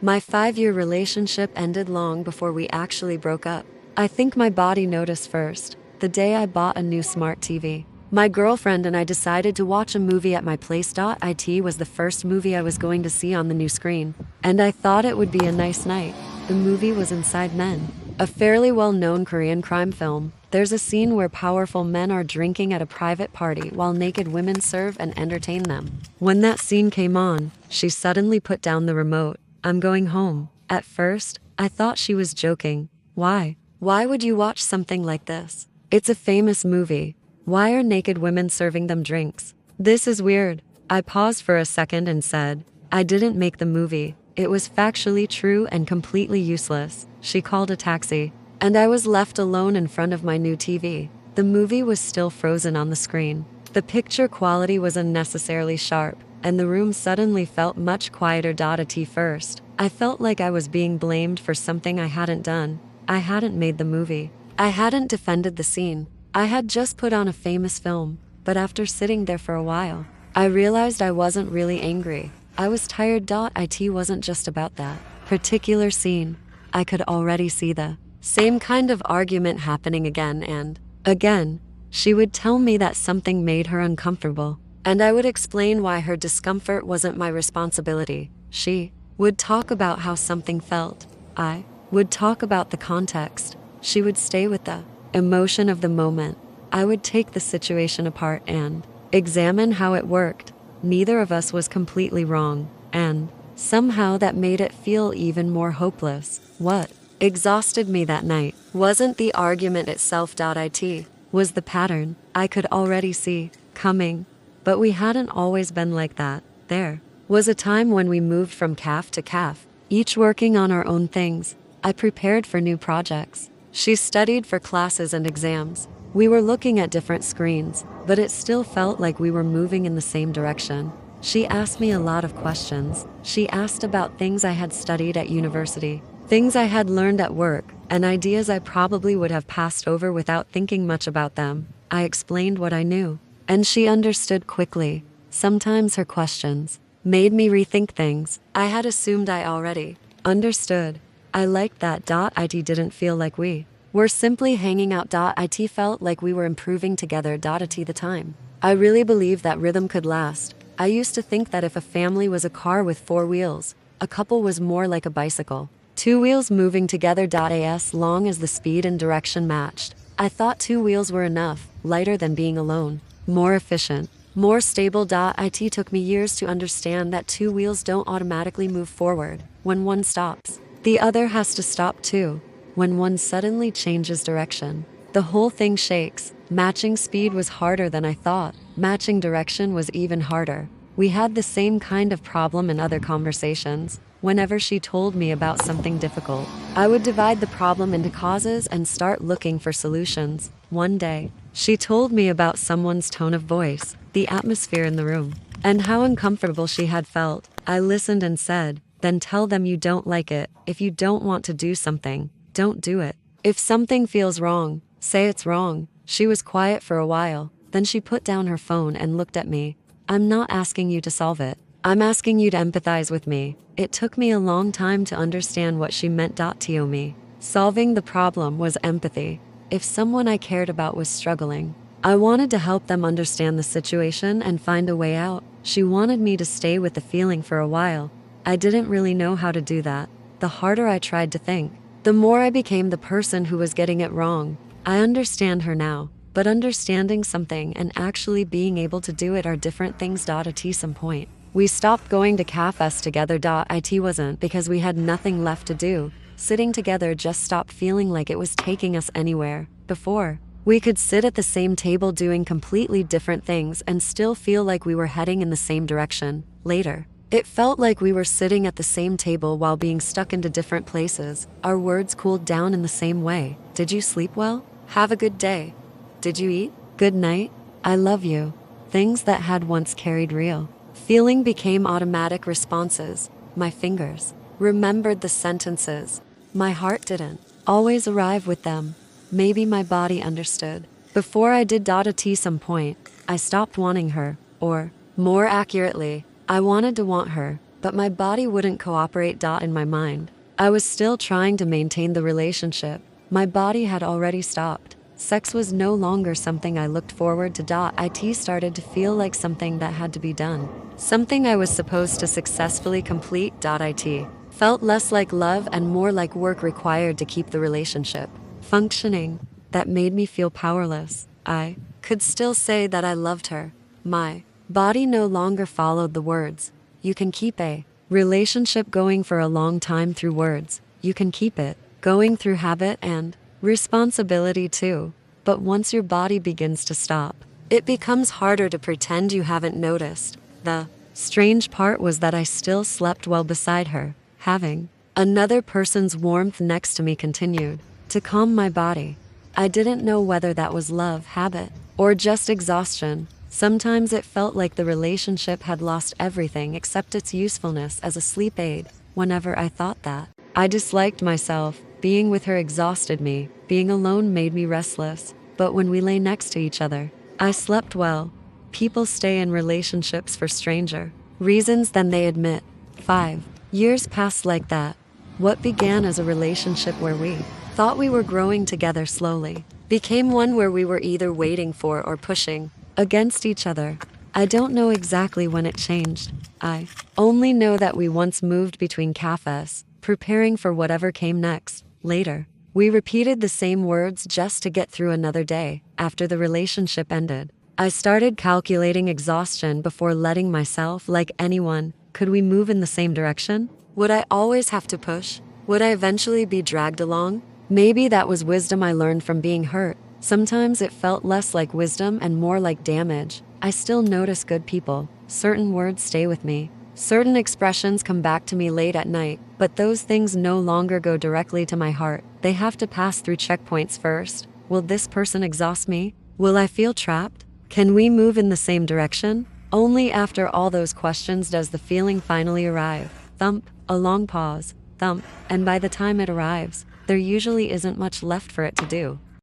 My 5-year relationship ended long before we actually broke up. I think my body noticed first, the day I bought a new smart TV. My girlfriend and I decided to watch a movie at my place. It was the first movie I was going to see on the new screen, and I thought it would be a nice night. The movie was Inside Men, a fairly well-known Korean crime film. There's a scene where powerful men are drinking at a private party while naked women serve and entertain them. When that scene came on, she suddenly put down the remote. "I'm going home." At first, I thought she was joking. Why? Why would you watch something like this? It's a famous movie. Why are naked women serving them drinks? This is weird. I paused for a second and said, "I didn't make the movie. It was factually true and completely useless." She called a taxi, and I was left alone in front of my new TV. The movie was still frozen on the screen. The picture quality was unnecessarily sharp, and the room suddenly felt much quieter. At first, I felt like I was being blamed for something I hadn't done. I hadn't made the movie. I hadn't defended the scene. I had just put on a famous film. But after sitting there for a while, I realized I wasn't really angry. I was tired. It wasn't just about that particular scene. I could already see the same kind of argument happening again and again. She would tell me that something made her uncomfortable, and I would explain why her discomfort wasn't my responsibility. She would talk about how something felt. I would talk about the context. She would stay with the emotion of the moment. I would take the situation apart and examine how it worked. Neither of us was completely wrong, and somehow that made it feel even more hopeless. What exhausted me that night wasn't the argument itself. It was the pattern I could already see coming. But we hadn't always been like that. There was a time when we moved from calf to calf, each working on our own things. I prepared for new projects. She studied for classes and exams. We were looking at different screens, but it still felt like we were moving in the same direction. She asked me a lot of questions. She asked about things I had studied at university, things I had learned at work, and ideas I probably would have passed over without thinking much about them. I explained what I knew, and she understood quickly. Sometimes her questions made me rethink things I had assumed I already understood. I liked that. It didn't feel like we were simply hanging out. It felt like we were improving together. At the time, I really believed that rhythm could last. I used to think that if a family was a car with 4 wheels, a couple was more like a bicycle. 2 wheels moving together. As long as the speed and direction matched. I thought 2 wheels were enough, lighter than being alone, more efficient, more stable. It took me years to understand that 2 wheels don't automatically move forward. When one stops, the other has to stop too. When one suddenly changes direction, the whole thing shakes. Matching speed was harder than I thought. Matching direction was even harder. We had the same kind of problem in other conversations. Whenever she told me about something difficult, I would divide the problem into causes and start looking for solutions. One day, she told me about someone's tone of voice, the atmosphere in the room, and how uncomfortable she had felt. I listened and said, "Then tell them you don't like it. If you don't want to do something, don't do it. If something feels wrong, say it's wrong." She was quiet for a while. Then she put down her phone and looked at me. "I'm not asking you to solve it. I'm asking you to empathize with me." It took me a long time to understand what she meant. To me, solving the problem was empathy. If someone I cared about was struggling, I wanted to help them understand the situation and find a way out. She wanted me to stay with the feeling for a while. I didn't really know how to do that. The harder I tried to think, the more I became the person who was getting it wrong. I understand her now, but understanding something and actually being able to do it are different things. At some point, we stopped going to cafes together. It wasn't because we had nothing left to do. Sitting together just stopped feeling like it was taking us anywhere. Before, we could sit at the same table doing completely different things and still feel like we were heading in the same direction. Later, it felt like we were sitting at the same table while being stuck into different places. Our words cooled down in the same way. "Did you sleep well? Have a good day. Did you eat? Good night. I love you." Things that had once carried real feeling became automatic responses. My fingers remembered the sentences. My heart didn't always arrive with them. Maybe my body understood. Before I did. At some point, I stopped wanting her, or more accurately, I wanted to want her. but my body wouldn't cooperate. In my mind, I was still trying to maintain the relationship. My body had already stopped. Sex was no longer something I looked forward to. It started to feel like something that had to be done, something I was supposed to successfully complete. It felt less like love and more like work required to keep the relationship functioning. That made me feel powerless. I could still say that I loved her. My body no longer followed the words. You can keep a relationship going for a long time through words. You can keep it going through habit and responsibility too. But once your body begins to stop, it becomes harder to pretend you haven't noticed. The strange part was that I still slept well beside her. Having another person's warmth next to me continued to calm my body. I didn't know whether that was love, habit, or just exhaustion. Sometimes it felt like the relationship had lost everything except its usefulness as a sleep aid. Whenever I thought that, I disliked myself. Being with her exhausted me. Being alone made me restless. But when we lay next to each other, I slept well. People stay in relationships for stranger reasons than they admit. 5 years passed like that. What began as a relationship where we thought we were growing together slowly became one where we were either waiting for or pushing against each other. I don't know exactly when it changed. I only know that we once moved between cafes, preparing for whatever came next. Later, we repeated the same words just to get through another day. After the relationship ended, I started calculating exhaustion before letting myself like anyone. Could we move in the same direction? Would I always have to push? Would I eventually be dragged along? Maybe that was wisdom I learned from being hurt. Sometimes it felt less like wisdom and more like damage. I still notice good people. Certain words stay with me. Certain expressions come back to me late at night, but those things no longer go directly to my heart. They have to pass through checkpoints first. Will this person exhaust me? Will I feel trapped? Can we move in the same direction? Only after all those questions does the feeling finally arrive. Thump, a long pause, thump, and by the time it arrives, there usually isn't much left for it to do.